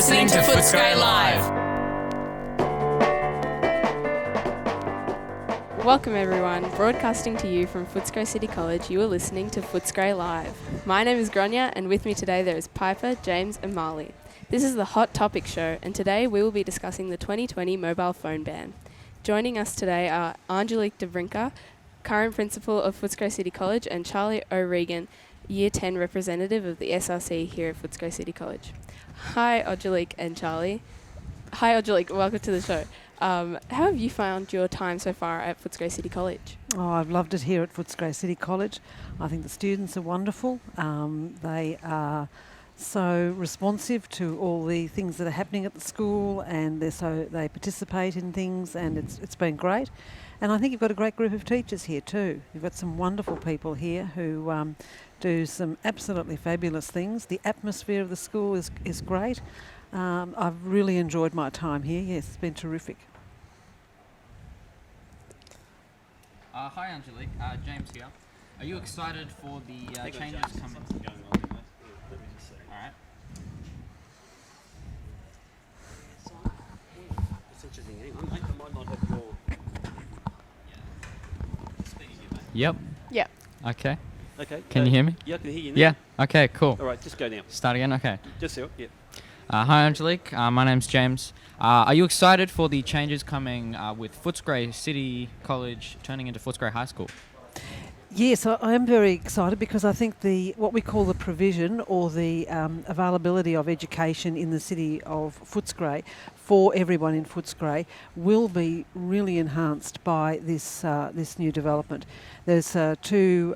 listening to Footscray Live. Welcome everyone, broadcasting to you from Footscray City College, you are listening to Footscray Live. My name is Gronya and with me today there is Piper, James and Marley. This is the Hot Topic Show and today we will be discussing the 2020 mobile phone ban. Joining us today are Angelique DeVrinka, current principal of Footscray City College, and Charlie O'Regan, Year 10 representative of the SRC here at Footscray City College. Hi Angelique and Charlie. Hi Angelique, welcome to the show. How have you found your time so far at Footscray City College? Oh, I've loved it here at Footscray City College. I think the students are wonderful. They are so responsive to all the things that are happening at the school, and they participate in things, and it's been great. And I think you've got a great group of teachers here too. You've got some wonderful people here who do some absolutely fabulous things. The atmosphere of the school is great. I've really enjoyed my time here. Yes, it's been terrific. Hi Angelique, James here. Are you excited for the changes coming? Alright. It's interesting. I might not have your... Yep. Yeah. Okay. Okay. Can you hear me? Yeah, I can hear you now. Yeah. Okay, cool. All right, just go now. Start again? Okay. Just so, yeah. Hi Angelique, my name's James. Are you excited for the changes coming with Footscray City College turning into Footscray High School? Yes, I am very excited because I think what we call the provision or the availability of education in the city of Footscray for everyone in Footscray will be really enhanced by this new development. There's two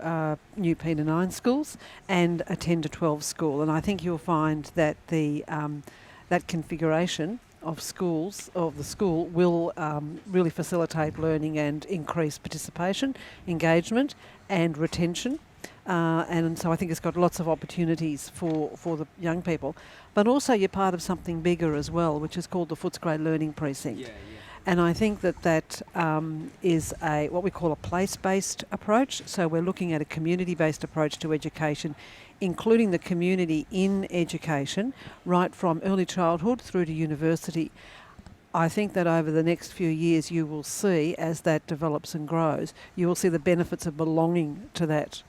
new P to 9 schools and a 10 to 12 school, and I think you'll find that that configuration of the school will really facilitate learning and increase participation, engagement and retention. And so I think it's got lots of opportunities for the young people. But also you're part of something bigger as well, which is called the Footscray Learning Precinct. Yeah. And I think that is what we call a place-based approach. So we're looking at a community-based approach to education, including the community in education, right from early childhood through to university. I think that over the next few years you will see, as that develops and grows, you will see the benefits of belonging to that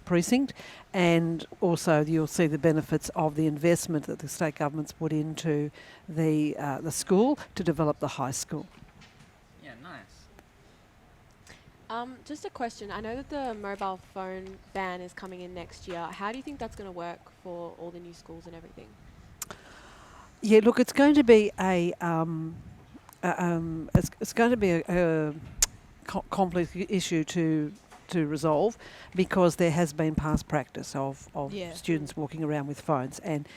precinct, and also you'll see the benefits of the investment that the state government's put into the school to develop the high school. Yeah, nice. Just a question. I know that the mobile phone ban is coming in next year. How do you think that's going to work for all the new schools and everything? Yeah, look, it's going to be a complex issue to resolve, because there has been past practice of students walking around with phones, and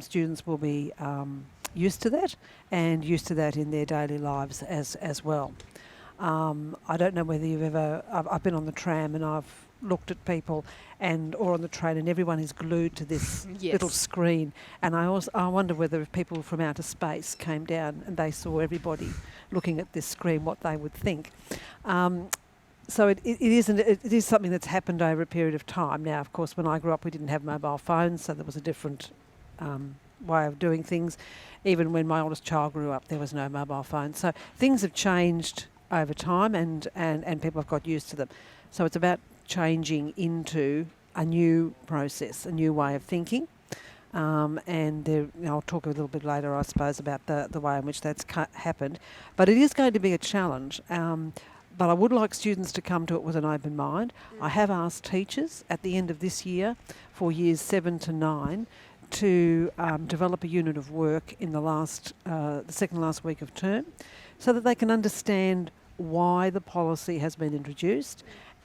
students will be used to that in their daily lives as well. I don't know whether you've ever... I've been on the tram and I've looked at people or on the train, and everyone is glued to this little screen, and I wonder whether if people from outer space came down and they saw everybody looking at this screen, what they would think. So it is something that's happened over a period of time. Now, of course, when I grew up, we didn't have mobile phones, so there was a different way of doing things. Even when my oldest child grew up, there was no mobile phone. So things have changed over time, and people have got used to them. So it's about changing into a new process, a new way of thinking. And I'll talk a little bit later, I suppose, about the way in which that's happened. But it is going to be a challenge. But I would like students to come to it with an open mind. I have asked teachers at the end of this year for years 7 to 9 to develop a unit of work in the second last week of term, so that they can understand why the policy has been introduced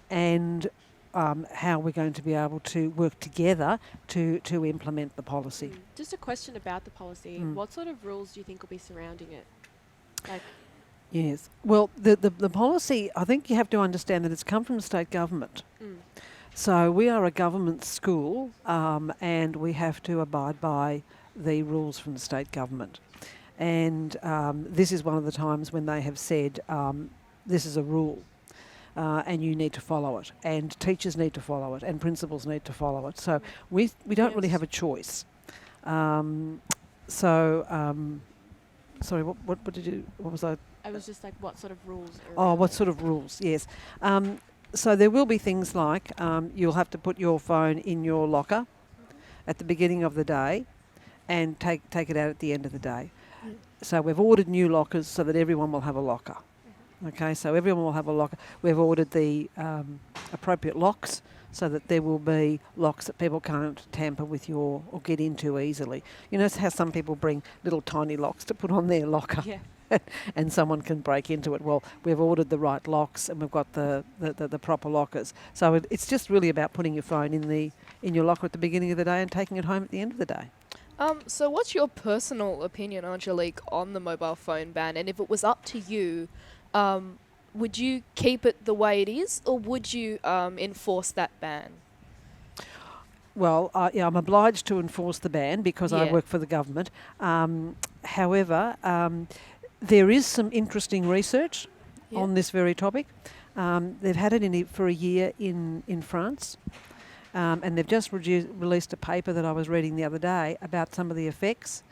and how we're going to be able to work together to implement the policy. Just a question about the policy. What sort of rules do you think will be surrounding it? Yes. Well, the policy, I think you have to understand that it's come from the state government. So we are a government school, and we have to abide by the rules from the state government. And this is one of the times when they have said, this is a rule, and you need to follow it, and teachers need to follow it, and principals need to follow it. So we don't really have a choice. so, sorry, what did you? What was I? I was just like, what sort of rules? Oh, what sort of rules? Yes. So there will be things like you'll have to put your phone in your locker at the beginning of the day, and take it out at the end of the day. So we've ordered new lockers so that everyone will have a locker. Okay, so everyone will have a locker. We've ordered the appropriate locks so that there will be locks that people can't tamper with or get into easily. You know how some people bring little tiny locks to put on their locker? Yeah. And someone can break into it. Well, we've ordered the right locks and we've got the proper lockers. So it's just really about putting your phone in your locker at the beginning of the day and taking it home at the end of the day. So what's your personal opinion, Angelique, on the mobile phone ban? And if it was up to you, would you keep it the way it is, or would you enforce that ban? Well, I'm obliged to enforce the ban because I work for the government. However, there is some interesting research on this very topic. They've had it for a year in France, and they've just released a paper that I was reading the other day about some of the effects.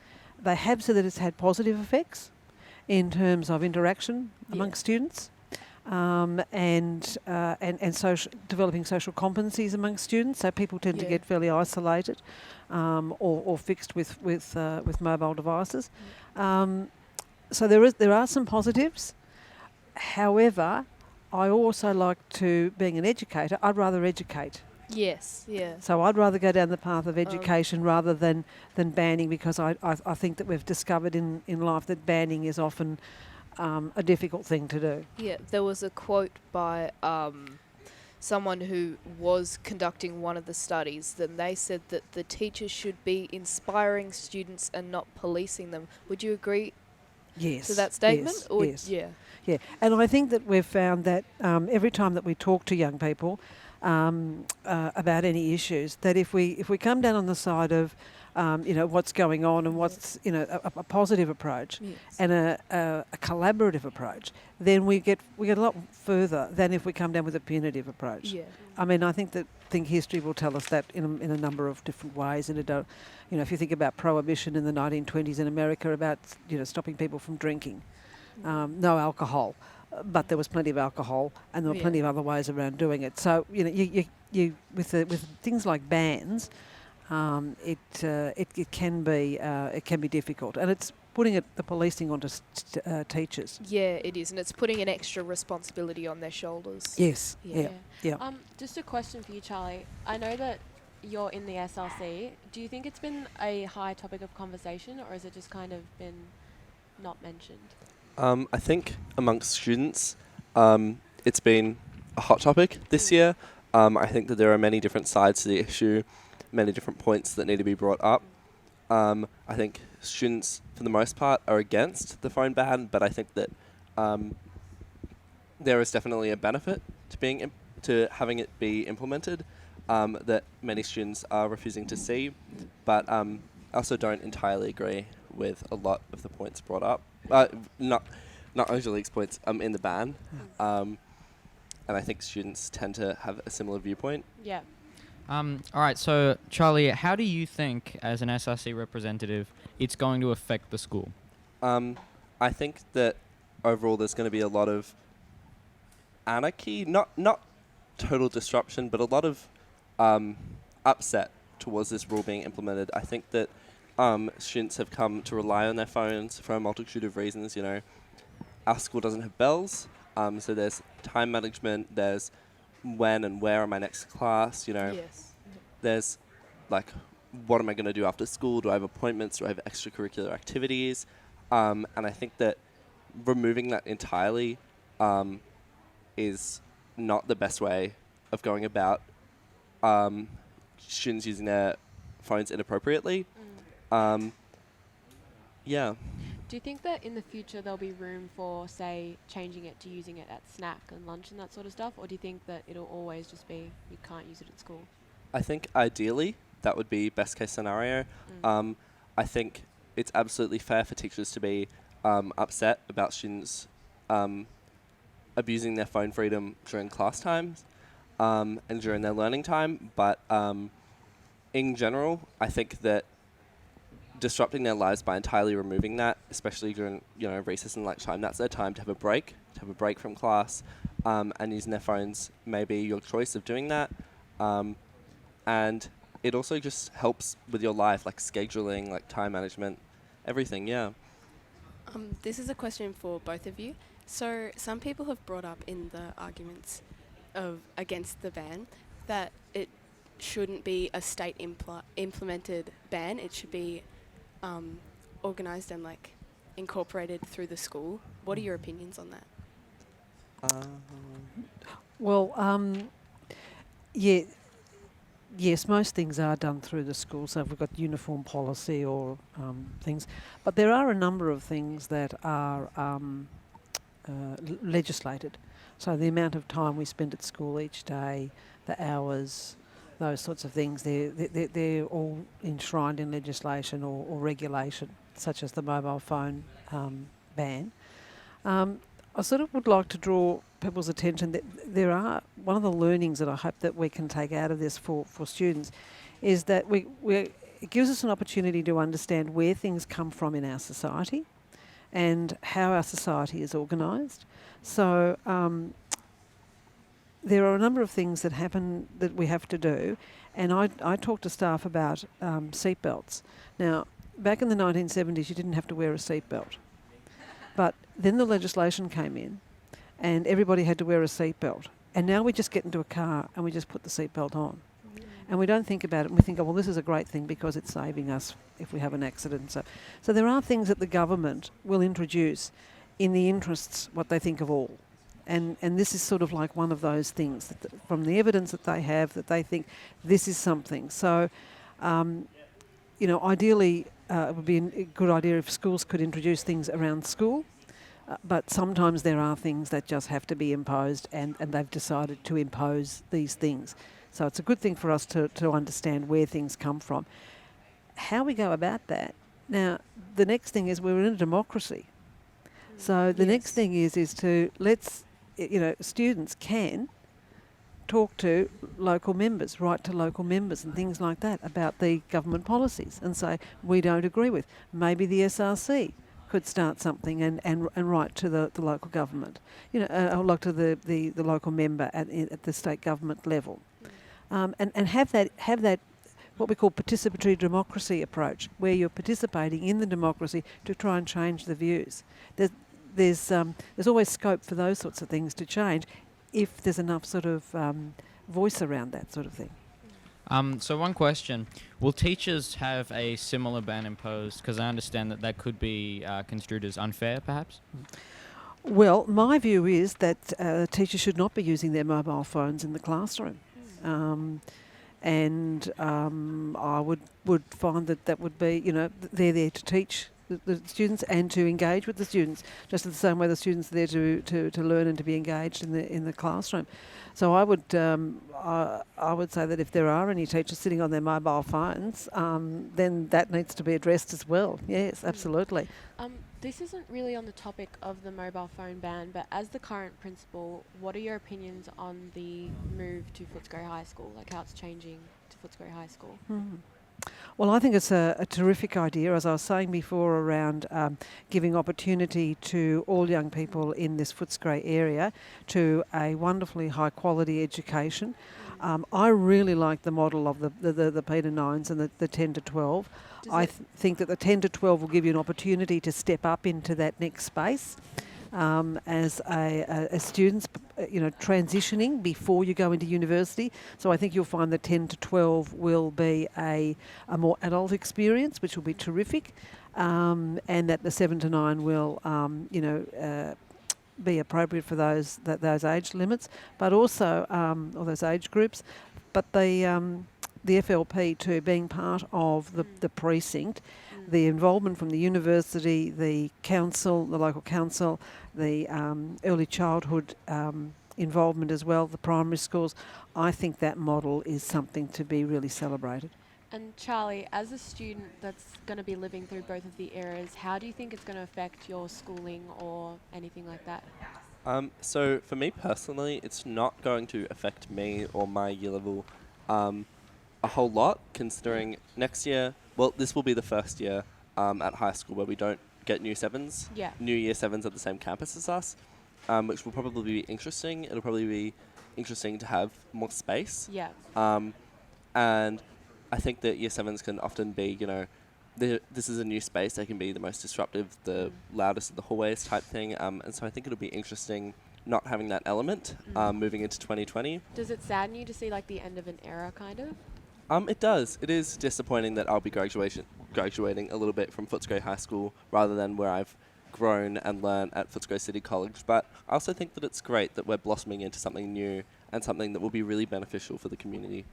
They have said that it's had positive effects in terms of interaction amongst students, and developing social competencies amongst students. So people tend to get fairly isolated, or fixed with mobile devices. So there are some positives. However, I also like to, being an educator, I'd rather educate. Yes, yeah. So I'd rather go down the path of education rather than banning, because I think that we've discovered in life that banning is often a difficult thing to do. Yeah, there was a quote by someone who was conducting one of the studies, then they said that the teachers should be inspiring students and not policing them. Would you agree to that statement? Yes, or yes. Yeah, and I think that we've found that every time that we talk to young people about any issues, that if we come down on the side of what's going on and what's a positive approach and a collaborative approach, then we get a lot further than if we come down with a punitive approach. Yeah. I mean, I think history will tell us that in a number of different ways. And if you think about prohibition in the 1920s in America, about stopping people from drinking, no alcohol, but there was plenty of alcohol, and there were plenty of other ways around doing it. So you with things like bans, it can be difficult, and it's putting the policing onto teachers. Yeah, it is, and it's putting an extra responsibility on their shoulders. Yes. Yeah. Just a question for you, Charlie. I know that you're in the SRC. Do you think it's been a high topic of conversation, or has it just kind of been not mentioned? I think amongst students, it's been a hot topic this year. I think that there are many different sides to the issue, many different points that need to be brought up. I think students, for the most part, are against the phone ban, but I think that there is definitely a benefit to having it be implemented that many students are refusing to see. But I also don't entirely agree with a lot of the points brought up. Not Angelique's points in the ban. And I think students tend to have a similar viewpoint. Yeah. All right, so Charlie, how do you think, as an SRC representative, it's going to affect the school? I think that overall there's going to be a lot of anarchy, not total disruption, but a lot of upset towards this rule being implemented. I think that students have come to rely on their phones for a multitude of reasons. Our school doesn't have bells, so there's time management, there's when and where am my next class, Yes. There's what am I going to do after school? Do I have appointments? Do I have extracurricular activities? And I think that removing that entirely is not the best way of going about students using their phones inappropriately. Yeah. Do you think that in the future there'll be room for, say, changing it to using it at snack and lunch and that sort of stuff? Or do you think that it'll always just be you can't use it at school? I think ideally that would be best case scenario. I think it's absolutely fair for teachers to be upset about students abusing their phone freedom during class times and during their learning time. But in general, I think that disrupting their lives by entirely removing that, especially during recess and lunchtime. That's their time to have a break, from class, and using their phones may be your choice of doing that. And it also just helps with your life, like scheduling, like time management, everything. Yeah. This is a question for both of you. So some people have brought up in the arguments against the ban that it shouldn't be a state implemented ban. It should be organised and like incorporated through the school. What are your opinions on that? Well, yeah, yes, most things are done through the school. So if we've got uniform policy or things, but there are a number of things that are legislated. So the amount of time we spend at school each day, the hours, those sorts of things, they're all enshrined in legislation or regulation, such as the mobile phone ban. I sort of would like to draw people's attention that one of the learnings that I hope that we can take out of this for students is that it gives us an opportunity to understand where things come from in our society and how our society is organised. So there are a number of things that happen that we have to do, and I talk to staff about seatbelts. Now, back in the 1970s, you didn't have to wear a seatbelt. But then the legislation came in and everybody had to wear a seatbelt. And now we just get into a car and we just put the seatbelt on. And we don't think about it and we think, oh, well, this is a great thing because it's saving us if we have an accident. So there are things that the government will introduce in the interests, what they think of all. And this is sort of like one of those things that from the evidence that they have, that they think this is something. So, ideally, it would be a good idea if schools could introduce things around school, but sometimes there are things that just have to be imposed, and they've decided to impose these things. So it's a good thing for us to understand where things come from. How we go about that. Now, the next thing is we're in a democracy. So the next thing is to students can talk to local members, write to local members and things like that about the government policies and say, we don't agree with. Maybe the SRC could start something and write to the local government, or like to the local member at the state government level. And have that what we call participatory democracy approach, where you're participating in the democracy to try and change the views. There's always scope for those sorts of things to change if there's enough sort of voice around that sort of thing. So one question, will teachers have a similar ban imposed? Because I understand that could be construed as unfair, perhaps? Well, my view is that teachers should not be using their mobile phones in the classroom. I would find that would be, they're there to teach the students and to engage with the students, just in the same way the students are there to learn and to be engaged in the classroom. So I would say that if there are any teachers sitting on their mobile phones, then that needs to be addressed as well. Yes, absolutely. This isn't really on the topic of the mobile phone ban, but as the current principal, what are your opinions on the move to Footscray High School, like how it's changing to Footscray High School? Well, I think it's a terrific idea, as I was saying before, around giving opportunity to all young people in this Footscray area to a wonderfully high quality education. I really like the model of the Peter 9s and the 10 to 12. I think that the 10 to 12 will give you an opportunity to step up into that next space as a students, transitioning before you go into university. So I think you'll find that 10 to 12 will be a more adult experience, which will be terrific, and that the 7 to 9 will, be appropriate for those age limits, but also or those age groups. But the FLP too, being part of the precinct, the involvement from the university, the council, the local council, the early childhood involvement as well, the primary schools, I think that model is something to be really celebrated. And Charlie, as a student that's going to be living through both of the eras, how do you think it's going to affect your schooling or anything like that? So for me personally, it's not going to affect me or my year level a whole lot, considering next year, well, this will be the first year at high school where we don't get new sevens, Yeah. new year sevens at the same campus as us, which will probably be interesting. It'll probably be interesting to have more space. Yeah. And I think that year sevens can often be, this is a new space. They can be the most disruptive, the loudest of the hallways type thing. And so I think it'll be interesting not having that element moving into 2020. Does it sadden you to see like the end of an era, kind of? It does. It is disappointing that I'll be graduating a little bit from Footscray High School rather than where I've grown and learned at Footscray City College. But I also think that it's great that we're blossoming into something new and something that will be really beneficial for the community.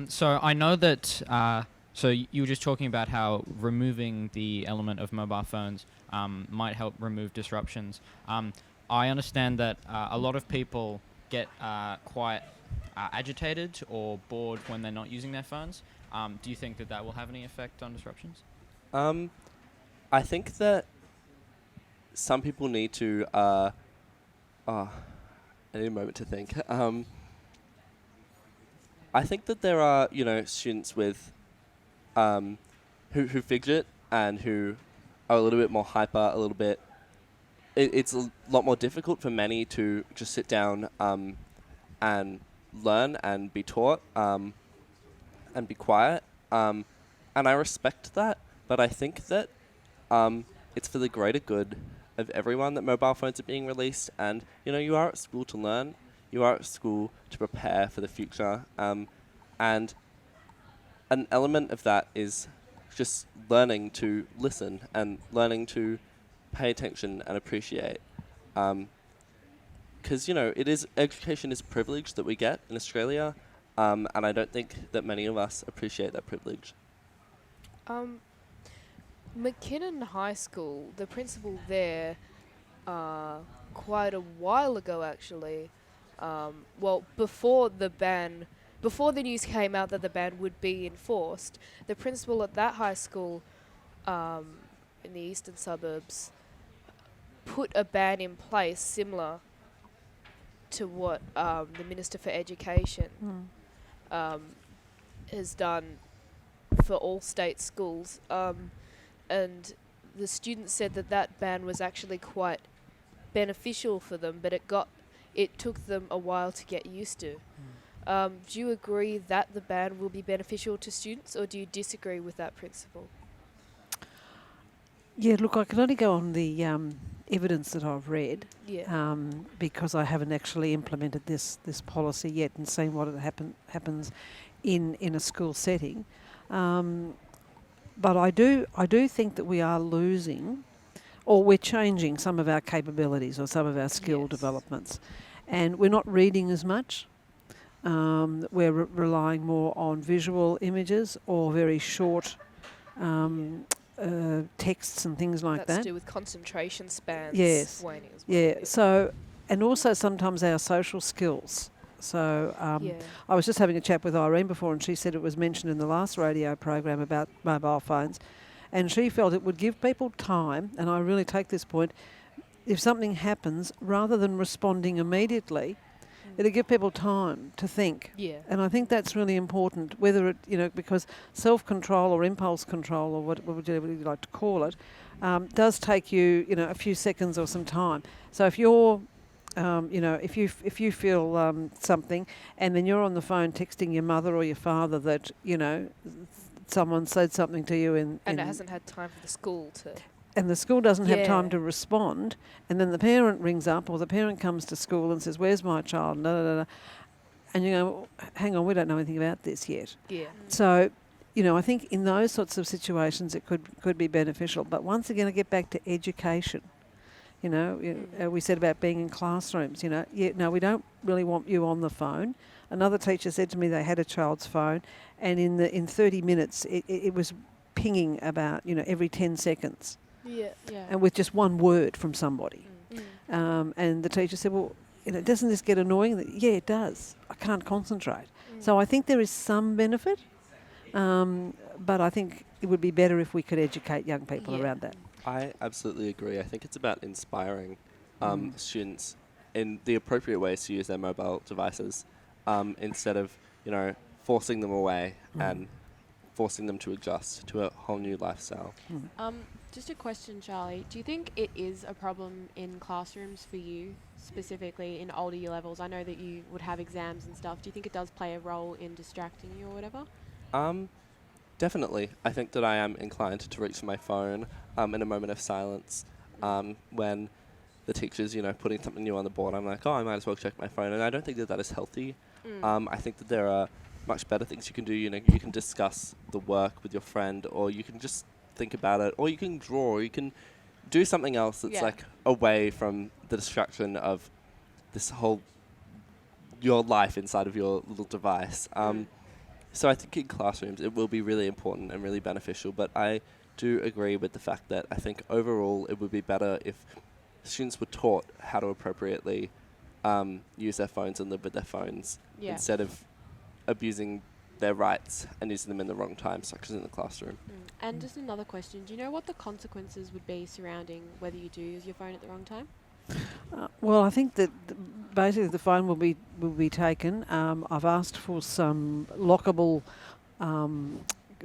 So I know that. So you were just talking about how removing the element of mobile phones might help remove disruptions. I understand that a lot of people get quite agitated or bored when they're not using their phones. Do you think that that will have any effect on disruptions? I think that some people need to. I need a moment to think. I think that there are, students with who fidget and who are a little bit more hyper, a little bit. It's a lot more difficult for many to just sit down and learn and be taught and be quiet. And I respect that, but I think that it's for the greater good of everyone that mobile phones are being released. And, you are at school to learn. You are at school to prepare for the future. And an element of that is just learning to listen and learning to pay attention and appreciate. Because, education is a privilege that we get in Australia. And I don't think that many of us appreciate that privilege. McKinnon High School, the principal there, quite a while ago actually, before the news came out that the ban would be enforced, the principal at that high school in the eastern suburbs put a ban in place similar to what the Minister for Education has done for all state schools. And the students said that ban was actually quite beneficial for them, but it took them a while to get used to. Do you agree that the ban will be beneficial to students, or do you disagree with that principle? Yeah, look, I can only go on the evidence that I've read, because I haven't actually implemented this policy yet and seen what happens in a school setting. But I do think that we are losing, or we're changing some of our capabilities or some of our skill developments, and we're not reading as much. We're relying more on visual images or very short texts and things like that. That's to do with concentration spans waning as well. Yeah. So, and also sometimes our social skills. So I was just having a chat with Irene before, and she said it was mentioned in the last radio program about mobile phones, and she felt it would give people time, and I really take this point, if something happens, rather than responding immediately, it'll give people time to think. Yeah. And I think that's really important, whether it, because self-control or impulse control, or whatever you like to call it, does take you, a few seconds or some time. So if you're if you feel something, and then you're on the phone texting your mother or your father that someone said something to you and it hasn't had time for the school to, and the school doesn't have time to respond, and then the parent rings up or the parent comes to school and says, "Where's my child?" And you go, "Hang on, we don't know anything about this yet." Yeah. So, I think in those sorts of situations it could be beneficial. But once again, I get back to education. We said about being in classrooms, no, we don't really want you on the phone. Another teacher said to me they had a child's phone, and in 30 minutes it was pinging about, every 10 seconds. Yeah. And with just one word from somebody. And the teacher said, well, doesn't this get annoying? Yeah, it does. I can't concentrate. So I think there is some benefit, but I think it would be better if we could educate young people around that. I absolutely agree. I think it's about inspiring students in the appropriate ways to use their mobile devices instead of, forcing them away and forcing them to adjust to a whole new lifestyle. Just a question, Charlie. Do you think it is a problem in classrooms for you, specifically in older year levels? I know that you would have exams and stuff. Do you think it does play a role in distracting you or whatever? Definitely. I think that I am inclined to reach for my phone in a moment of silence when the teacher's, putting something new on the board. I'm like, oh, I might as well check my phone. And I don't think that is healthy. I think that there are much better things you can do. You can discuss the work with your friend, or you can just think about it, or you can draw, or you can do something else that's like away from the distraction of this whole your life inside of your little device. So I think in classrooms it will be really important and really beneficial, but I do agree with the fact that I think overall it would be better if students were taught how to appropriately use their phones and live with their phones instead of abusing their rights and using them in the wrong time, such as in the classroom. And just another question, do you know what the consequences would be surrounding whether you do use your phone at the wrong time? Well, I think that basically the phone will be taken. I've asked for some lockable,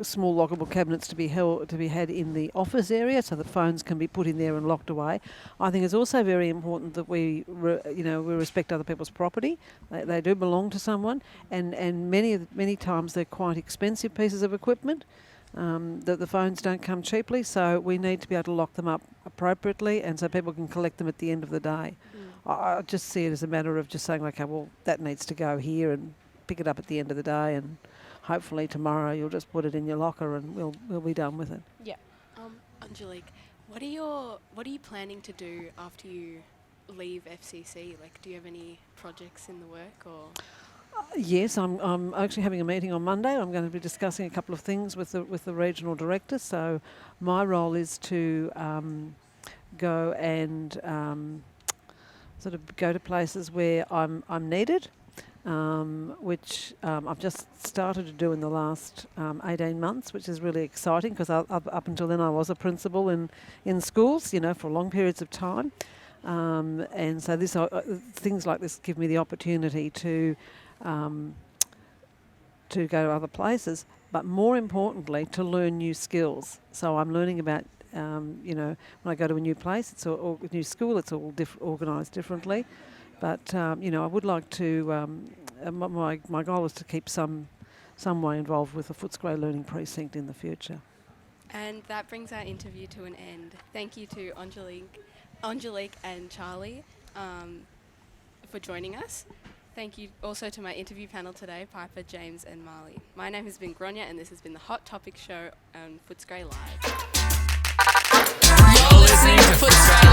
small lockable cabinets to be had in the office area, so that phones can be put in there and locked away. I think it's also very important that we respect other people's property. They do belong to someone, and many times they're quite expensive pieces of equipment. That the phones don't come cheaply, so we need to be able to lock them up appropriately, and so people can collect them at the end of the day. I just see it as a matter of just saying, okay, well, that needs to go here, and pick it up at the end of the day, and hopefully tomorrow you'll just put it in your locker, and we'll be done with it. Yeah. Angelique, what are you planning to do after you leave FCC? Like, do you have any projects in the work or? Yes, I'm actually having a meeting on Monday. I'm going to be discussing a couple of things with the regional director. So my role is to go and sort of go to places where I'm needed, which I've just started to do in the last 18 months, which is really exciting because up until then I was a principal in schools, for long periods of time. And so this things like this give me the opportunity to go to other places, but more importantly, to learn new skills. So I'm learning about, when I go to a new place, it's a new school, it's all organised differently. But, I would like to, my goal is to keep some way involved with the Footscray Learning Precinct in the future. And that brings our interview to an end. Thank you to Angelique and Charlie for joining us. Thank you also to my interview panel today, Piper, James and Marley. My name has been Gronya, and this has been the Hot Topic Show on Footscray Live. You're listening to Footscray